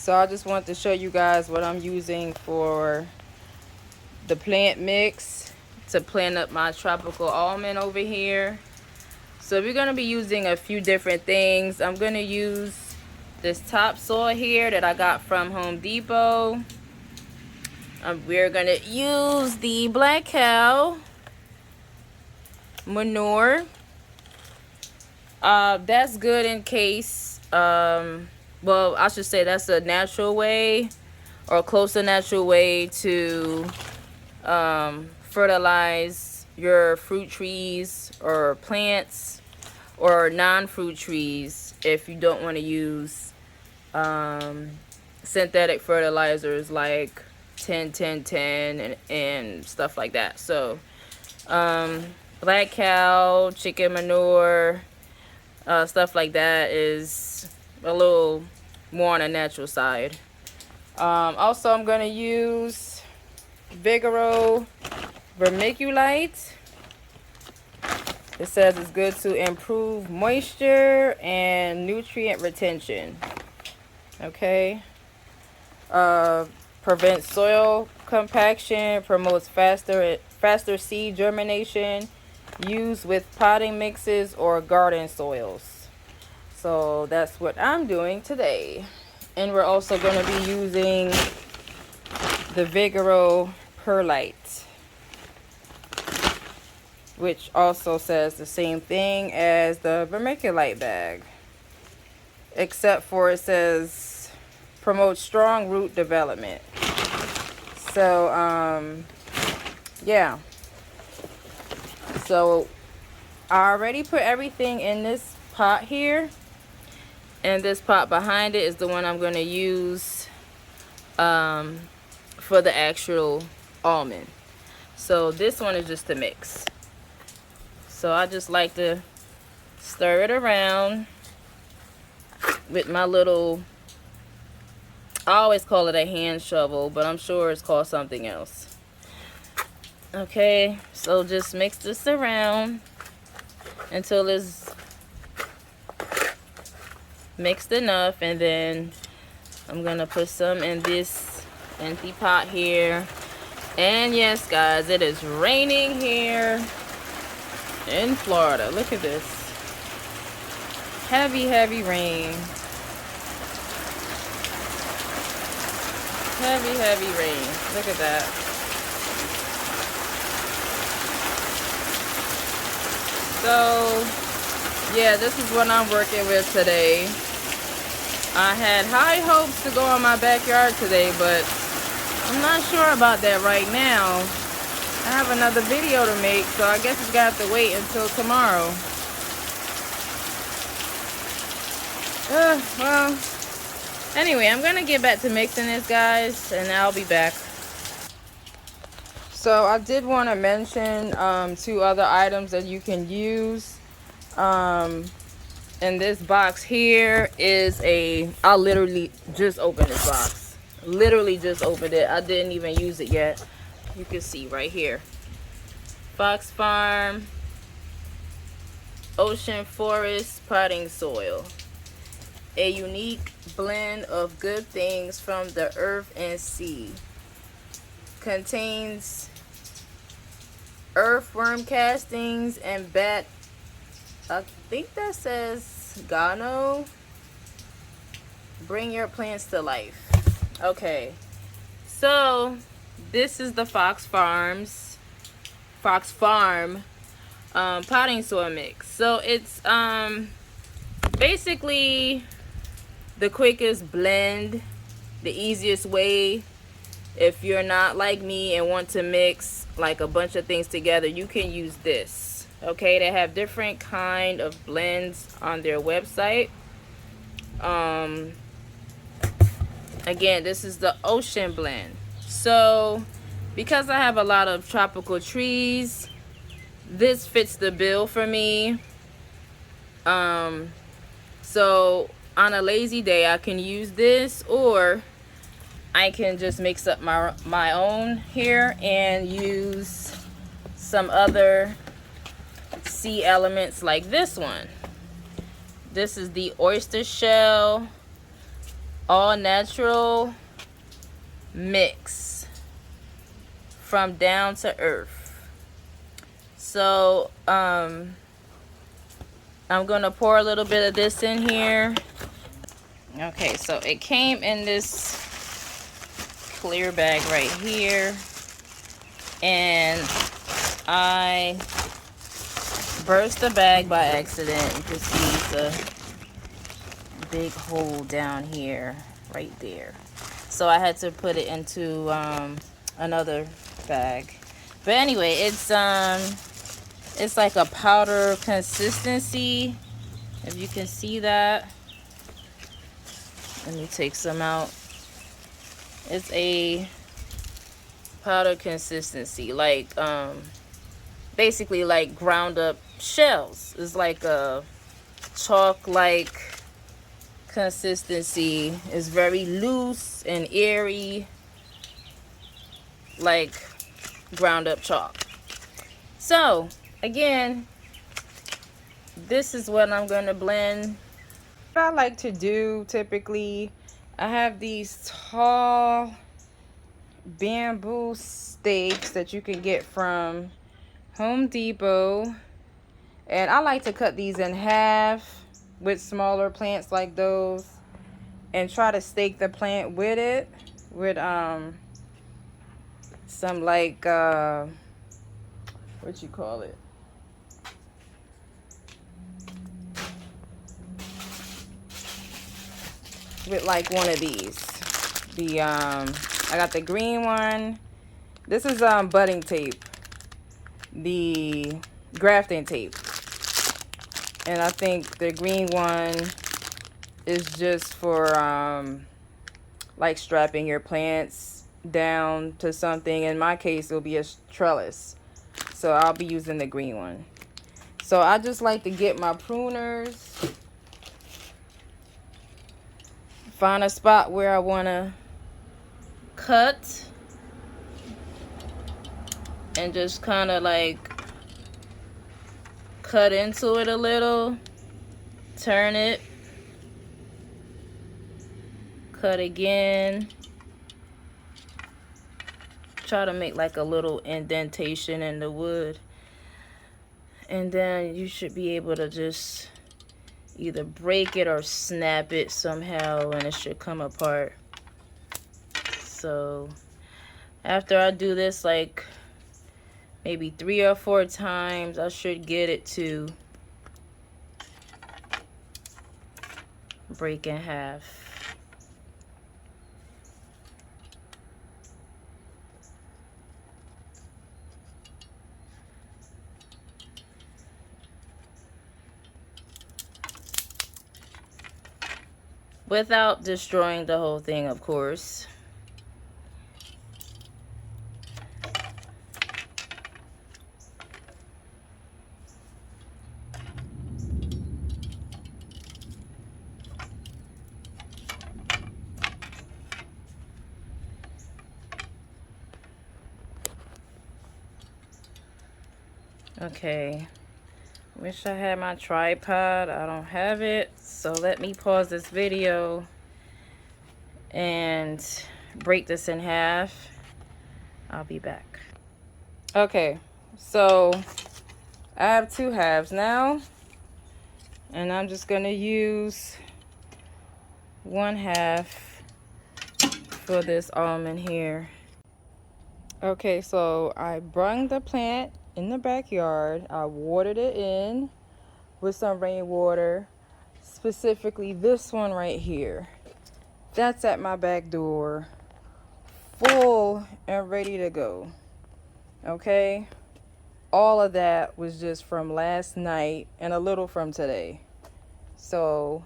So I just want to show you guys what I'm using for the plant mix to plant up my tropical almond over here. So we're going to be using a few different things. I'm going to use this topsoil here that I got from Home Depot. We're going to use the Black Cow manure. That's good in case, well, I should say that's a natural way or close to natural way to fertilize your fruit trees or plants or non-fruit trees if you don't want to use synthetic fertilizers like 10-10-10 and stuff like that. So Black Cow, chicken manure, stuff like that is a little more on the natural side. Also, I'm going to use Vigoro vermiculite. It says it's good to improve moisture and nutrient retention. Okay. Prevents soil compaction, promotes faster seed germination, used with potting mixes or garden soils. So that's what I'm doing today. And we're also going to be using the Vigoro perlite, which also says the same thing as the vermiculite bag, except for it says promote strong root development. So yeah, so I already put everything in this pot here, and this pot behind it is the one I'm going to use for the actual almond. So this one is just to mix. So I just like to stir it around with my little, I always call it a hand shovel, but I'm sure it's called something else. Okay, so just mix this around until it's mixed enough, and then I'm gonna put some in this empty pot here. And yes, guys, it is raining here in Florida. Look at this. Heavy rain. Heavy rain. Look at that. So, yeah, this is what I'm working with today. I had high hopes to go in my backyard today, but I'm not sure about that right now. I have another video to make, so I guess it's gonna have to wait until tomorrow. Well, anyway, I'm gonna get back to mixing this, guys, and I'll be back. So I did want to mention 2 other items that you can use. In this box here is I literally just opened this box. Literally just opened it. I didn't even use it yet. You can see right here. Fox Farm Ocean Forest Potting Soil. A unique blend of good things from the earth and sea. Contains earthworm castings and bat, I think that says guano. Bring your plants to life. Okay, so this is the Fox Farm potting soil mix. So it's basically the quickest blend, the easiest way. If you're not like me and want to mix like a bunch of things together, you can use this. Okay, they have different kind of blends on their website. Again, this is the Ocean Blend. So because I have a lot of tropical trees, this fits the bill for me. So on a lazy day, I can use this, or I can just mix up my own here and use some other sea elements like this one. This is the oyster shell all natural mix from down to earth. So I'm gonna pour a little bit of this in here. Okay, so it came in this clear bag right here, and I burst the bag by accident. You can see it's a big hole down here, right there. So I had to put it into another bag. But anyway, it's like a powder consistency, if you can see that. Let me take some out. It's a powder consistency, like basically like ground up shells. It's like a chalk like consistency. It's very loose and airy, like ground up chalk. So again, this is what I'm going to blend. What I like to do typically, I have these tall bamboo stakes that you can get from Home Depot, and I like to cut these in half with smaller plants like those and try to stake the plant with it with some like what you call it, with like one of these. The I got the green one. This is budding tape, the grafting tape, and I think the green one is just for like strapping your plants down to something. In my case, it'll be a trellis, so I'll be using the green one. So I just like to get my pruners, find a spot where I want to cut, and just kind of like cut into it a little, turn it, cut again, try to make like a little indentation in the wood, and then you should be able to just either break it or snap it somehow, and it should come apart. So after I do this like maybe 3 or 4 times, I should get it to break in half. Without destroying the whole thing, of course. Okay, wish I had my tripod. I don't have it, so let me pause this video and break this in half. I'll be back. Okay, so I have 2 halves now, and I'm just gonna use 1 half for this almond here. Okay, so I brung the plant in the backyard. I watered it in with some rainwater, specifically this one right here. That's at my back door, full and ready to go. Okay, all of that was just from last night and a little from today. So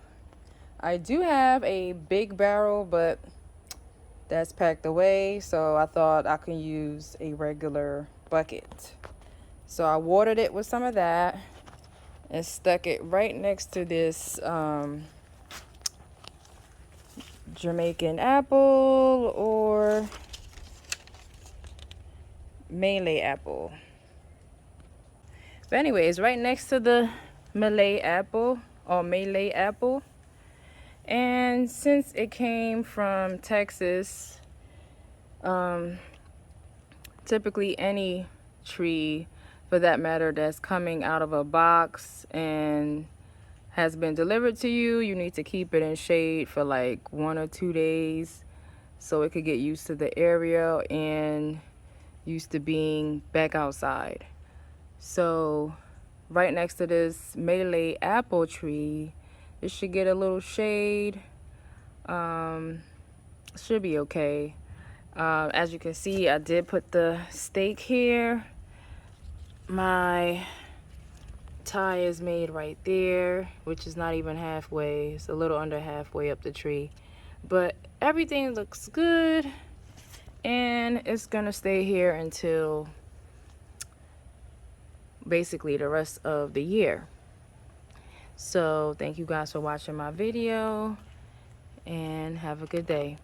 I do have a big barrel, but that's packed away, so I thought I could use a regular bucket. So I watered it with some of that and stuck it right next to this Jamaican apple or Malay apple. But anyways, right next to the Malay apple or Malay apple. And since it came from Texas, typically any tree for that matter that's coming out of a box and has been delivered to you, you need to keep it in shade for like 1 or 2 days so it could get used to the area and used to being back outside. So right next to this Malay apple tree, it should get a little shade. Should be okay. As you can see, I did put the stake here. My tie is made right there, which is not even halfway. It's a little under halfway up the tree. But everything looks good, and it's gonna stay here until basically the rest of the year. So thank you guys for watching my video, and have a good day.